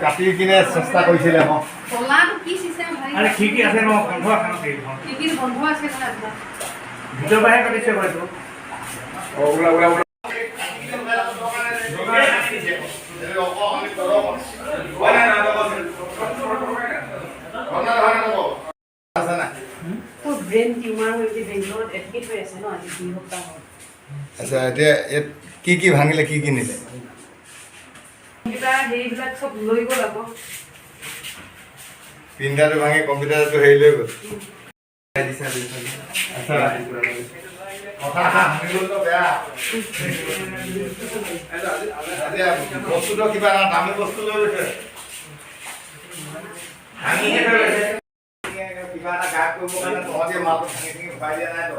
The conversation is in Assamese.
কাটি কিনে চেষ্টা কৰিছিলে খিৰিকী আছে ন বন্ধ আছে বন্ধ আছে ভিতৰ বাহিৰে কাটিছে হয়তো ব্ৰেইন টিউমাৰ হৈছে বেংগলত এডমিট হৈ আছে ন আজি 2 সপ্তাহ হ'ল। আচ্ছা এতিয়া কি ভাঙিলে কি নিলে কিবা হেৰিবিলাক চব লৈ গ'ল আকৌ প্ৰিণ্টাৰটো ভাঙি কম্পিউটাৰটো হেৰি লৈ গ'ল বস্তুটো কিবা দামী বস্তু লৈ গৈছে কিবা এটা গাত কৰিব কাৰণে তহঁতে মালটো ভাঙি ভৰাই দিয়া নাই তো